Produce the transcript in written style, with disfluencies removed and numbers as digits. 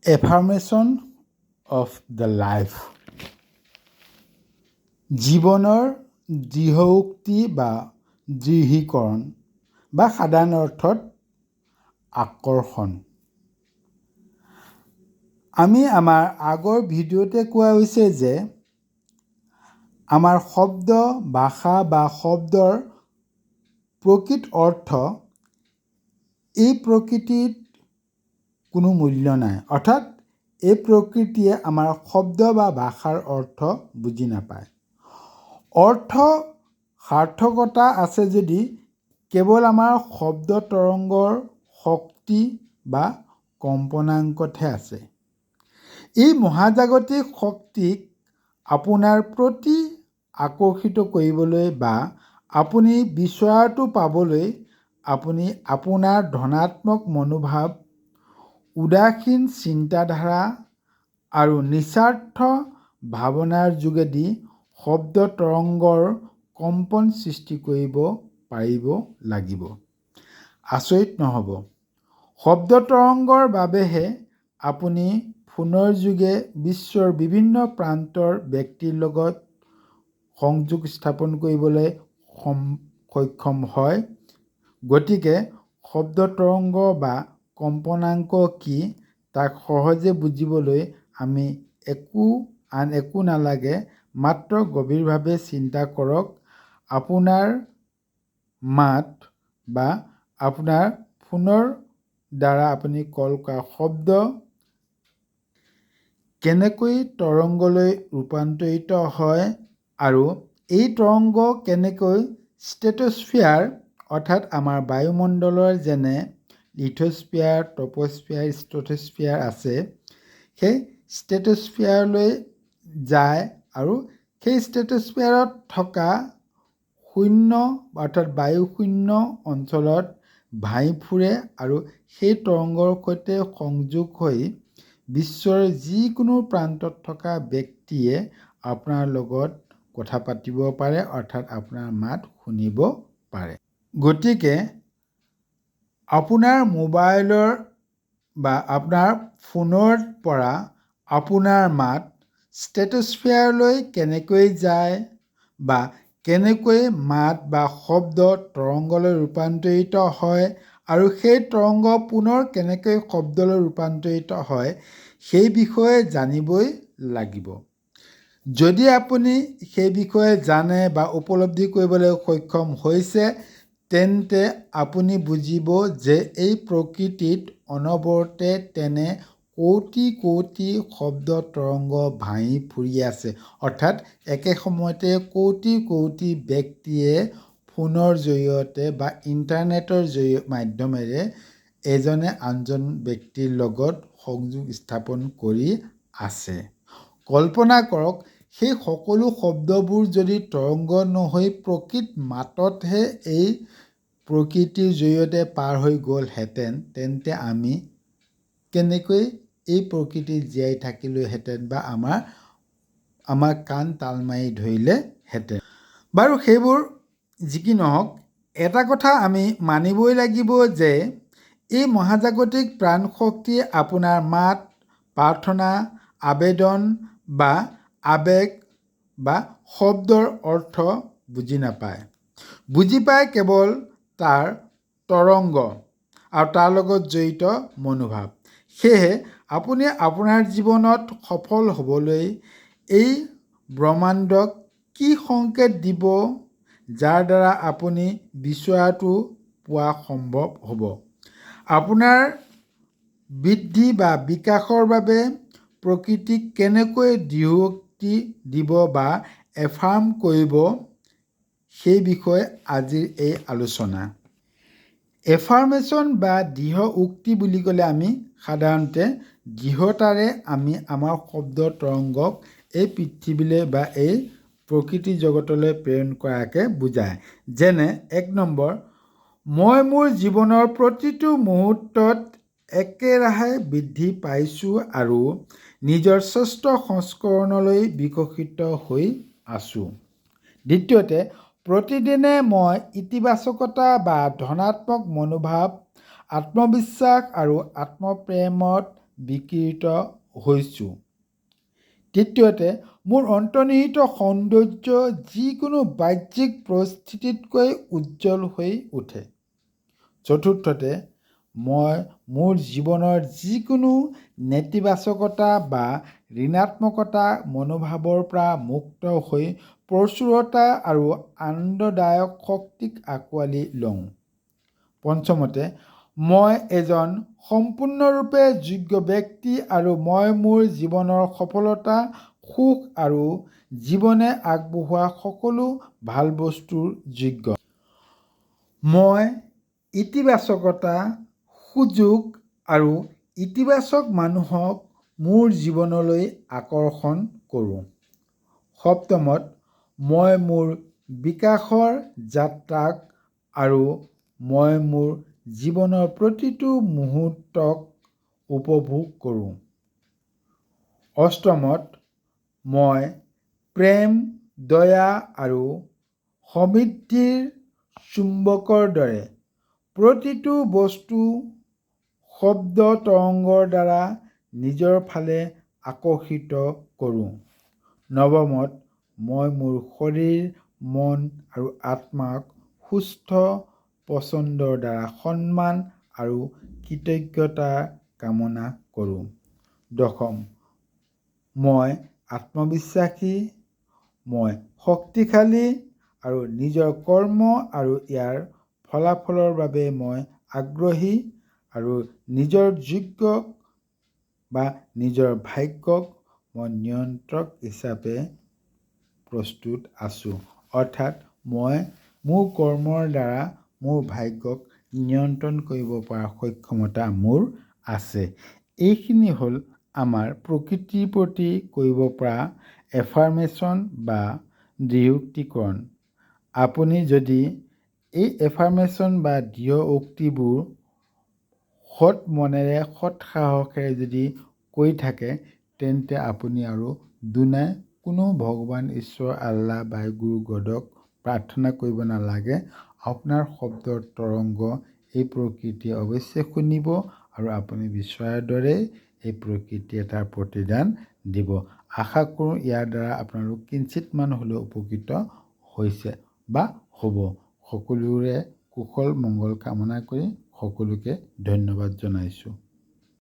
Affirmation of the life. জীৱনৰ দৃঢ়োক্তি বা দৃঢ়ীকৰণ বা সাধাৰণ অৰ্থত আকৰ্ষণ। আমি আমাৰ আগৰ ভিডিঅ'তে কোৱা হৈছে যে আমাৰ শব্দ ভাষা বা শব্দৰ প্ৰকৃত অৰ্থ এই প্ৰকৃতিত কোনো মূল্য নাই, অৰ্থাৎ এই প্ৰকৃতিয়ে আমাৰ শব্দ বা ভাষাৰ অৰ্থ বুজি নাপায়। অৰ্থ সাৰ্থকতা আছে যদি কেৱল আমাৰ শব্দ তৰংগৰ শক্তি বা কম্পনাংকতহে আছে। এই মহাজাগতিক শক্তিক আপোনাৰ প্ৰতি আকৰ্ষিত কৰিবলৈ বা আপুনি বিচৰাটো পাবলৈ আপুনি আপোনাৰ ধনাত্মক মনোভাৱ, উদাসীন চিন্তাধাৰা আৰু নিস্বাৰ্থ ভাৱনাৰ যোগেদি শব্দ তৰংগৰ কম্পন সৃষ্টি কৰিব পাৰিব লাগিব। আচৰিত নহ'ব, শব্দ তৰংগৰ বাবেহে আপুনি ফোনৰ যোগে বিশ্বৰ বিভিন্ন প্ৰান্তৰ ব্যক্তিৰ লগত সংযোগ স্থাপন কৰিবলৈ সক্ষম হয়। গতিকে শব্দ তৰংগ বা কম্পনাংক কি তাক সহজে বুজিবলৈ আমি আন একো নালাগে, মাত্ৰ গভীৰভাৱে চিন্তা কৰক। আপোনাৰ মাত বা আপোনাৰ ফোনৰ দ্বাৰা আপুনি কল কৰা শব্দ কেনেকৈ তৰংগলৈ ৰূপান্তৰিত হয় আৰু এই তৰংগ কেনেকৈ ষ্ট্ৰেটোস্ফিয়াৰ অৰ্থাৎ আমাৰ বায়ুমণ্ডলৰ যেনে লিথোস্ফিয়াৰ, ট্ৰপোস্ফিয়াৰ, ষ্ট্ৰেটোস্ফিয়াৰ আছে, সেই ষ্ট্ৰেটোস্ফিয়াৰলৈ যায় আৰু সেই ষ্ট্ৰেটোস্ফিয়াৰত থকা শূন্য অৰ্থাৎ বায়ু শূন্য অঞ্চলত ভাহি ফুৰে আৰু সেই তৰংগৰ সৈতে সংযোগ হৈ বিশ্বৰ যিকোনো প্ৰান্তত থকা ব্যক্তিয়ে আপোনাৰ লগত কথা পাতিব পাৰে, অৰ্থাৎ আপোনাৰ মাত শুনিব পাৰে। গতিকে আপোনাৰ মোবাইলৰ বা আপোনাৰ ফোনৰ পৰা আপোনাৰ মাত ষ্ট্ৰেটোস্ফিয়াৰলৈ কেনেকৈ যায় বা কেনেকৈ মাত বা শব্দ তৰংগলৈ ৰূপান্তৰিত হয় আৰু সেই তৰংগ পুনৰ কেনেকৈ শব্দলৈ ৰূপান্তৰিত হয় সেই বিষয়ে জানিবই লাগিব। যদি আপুনি সেই বিষয়ে জানে বা উপলব্ধি কৰিবলৈ সক্ষম হৈছে, তেন্তে আপুনি বুজিব যে এই প্ৰকৃতিত অনবৰতে তেনে কোটি কোটি শব্দ তৰংগ ভাহি ফুৰি আছে, অৰ্থাৎ একে সময়তে কোটি কোটি ব্যক্তিয়ে ফোনৰ জৰিয়তে বা ইণ্টাৰনেটৰ মাধ্যমেৰে এজনে আনজন ব্যক্তিৰ লগত সংযোগ স্থাপন কৰি আছে। কল্পনা কৰক, সেই সকলো শব্দবোৰ যদি তৰংগ নহৈ প্ৰকৃত মাততহে এই প্ৰকৃতিৰ জৰিয়তে পাৰ হৈ গ'লহেঁতেন, তেন্তে আমি কেনেকৈ এই প্ৰকৃতিত জীয়াই থাকিলোহেঁতেন বা আমাৰ কাণ তাল মাৰি ধৰিলেহেঁতেন। বাৰু সেইবোৰ যি কি নহওক, এটা কথা আমি মানিবই লাগিব যে এই মহাজাগতিক প্ৰাণশক্তিয়ে আপোনাৰ মাত, প্ৰাৰ্থনা, আবেদন বা আৱেগ বা শব্দৰ অৰ্থ বুজি নাপায়। বুজি পায় কেৱল তাৰ তৰংগ আৰু তাৰ লগত জড়িত মনোভাৱ। সেয়েহে আপুনি আপোনাৰ জীৱনত সফল হ'বলৈ এই ব্ৰহ্মাণ্ডক কি সংকেত দিব যাৰ দ্বাৰা আপুনি বিচৰাটো পোৱা সম্ভৱ হ'ব। আপোনাৰ বৃদ্ধি বা বিকাশৰ বাবে প্ৰকৃতিক কেনেকৈ দৃঢ়োক্তি দিব বা এফাৰ্ম কৰিব, সেই বিষয়ে আজিৰ এই আলোচনা। এফাৰ্মেশ্যন বা দৃঢ় উক্তি বুলি ক'লে আমি সাধাৰণতে দৃঢ়তাৰে আমি আমাৰ শব্দ তৰংগক এই পৃথিৱীলৈ বা এই প্ৰকৃতি জগতলৈ প্ৰেৰণ কৰাকে বুজায়। যেনে ১ নম্বৰ, মই মোৰ জীৱনৰ প্ৰতিটো মুহূৰ্তত একেৰাহে বৃদ্ধি পাইছোঁ আৰু নিজৰ শ্ৰেষ্ঠ সংস্কৰণলৈ বিকশিত হৈ আছোঁ। দ্বিতীয়তে, প্ৰতিদিনে মই ইতিবাচকতা বা ধনাত্মক মনোভাৱ, আত্মবিশ্বাস আৰু আত্মপ্ৰেমত বিকৃত হৈছোঁ। তৃতীয়তে, মোৰ অন্তৰ্নিহিত সৌন্দৰ্য যিকোনো বাহ্যিক পৰিস্থিতিতকৈ উজ্জ্বল হৈ উঠে। চতুৰ্থতে, মই মোৰ জীৱনৰ যিকোনো নেতিবাচকতা বা ঋণাত্মকতা মনোভাৱৰ পৰা মুক্ত হৈ প্ৰচুৰতা আৰু আনন্দদায়ক শক্তিক আঁকোৱালি লওঁ। পঞ্চমতে, মই এজন সম্পূৰ্ণৰূপে যোগ্য ব্যক্তি আৰু মই মোৰ জীৱনৰ সফলতা, সুখ আৰু জীৱনে আগবঢ়োৱা সকলো ভাল বস্তুৰ যোগ্য। মই ইতিবাচকতা, সুযোগ আৰু ইতিবাচক মানুহক মোৰ জীৱনলৈ আকৰ্ষণ কৰোঁ। সপ্তমত, মই মোৰ বিকাশৰ যাত্ৰাক আৰু মই মোৰ জীৱনৰ প্ৰতিটো মুহূৰ্তক উপভোগ কৰোঁ। অষ্টমত, মই প্ৰেম, দয়া আৰু সমৃদ্ধিৰ চুম্বকৰ দৰে প্ৰতিটো বস্তু শব্দ তৰংগৰ দ্বাৰা নিজৰ ফালে আকৰ্ষিত কৰোঁ। নৱমত, মই মোৰ শৰীৰ, মন আৰু আত্মাক সুস্থ পছন্দৰ দ্বাৰা সন্মান আৰু কৃতজ্ঞতা কামনা কৰোঁ। দশম, মই আত্মবিশ্বাসী, মই শক্তিশালী আৰু নিজৰ কৰ্ম আৰু ইয়াৰ ফলাফলৰ বাবে মই আগ্ৰহী আৰু নিজৰ যোগ্যক বা নিজৰ ভাগ্যক মই নিয়ন্ত্ৰক হিচাপে প্ৰস্তুত আছোঁ। অৰ্থাৎ মই মোৰ কৰ্মৰ দ্বাৰা মোৰ ভাগ্যক নিয়ন্ত্ৰণ কৰিব পৰা সক্ষমতা মোৰ আছে। এইখিনি হ'ল আমাৰ প্ৰকৃতিৰ প্ৰতি কৰিব পৰা এফাৰ্মেশ্যন বা দৃঢ়োক্তিকৰণ। আপুনি যদি এই এফাৰ্মেশ্যন বা দৃঢ় উক্তিবোৰ সৎ মনেৰে, সৎ সাহসেৰে যদি কৈ থাকে, তেন্তে আপুনি আৰু দুনাই কোনো ভগৱান, ঈশ্বৰ, আল্লাহ, বায়ুগুৰু, গডক প্ৰাৰ্থনা কৰিব নালাগে। আপোনাৰ শব্দৰ তৰংগ এই প্ৰকৃতিয়ে অৱশ্যে শুনিব আৰু আপুনি বিচৰাৰ দৰেই এই প্ৰকৃতিয়ে তাৰ প্ৰতিদান দিব। আশা কৰোঁ ইয়াৰ দ্বাৰা আপোনালোক কিঞ্চিতমান হ'লেও উপকৃত হৈছে বা হ'ব। সকলোৰে কুশল মংগল কামনা কৰি সকলোকে ধন্যবাদ জনাইছোঁ।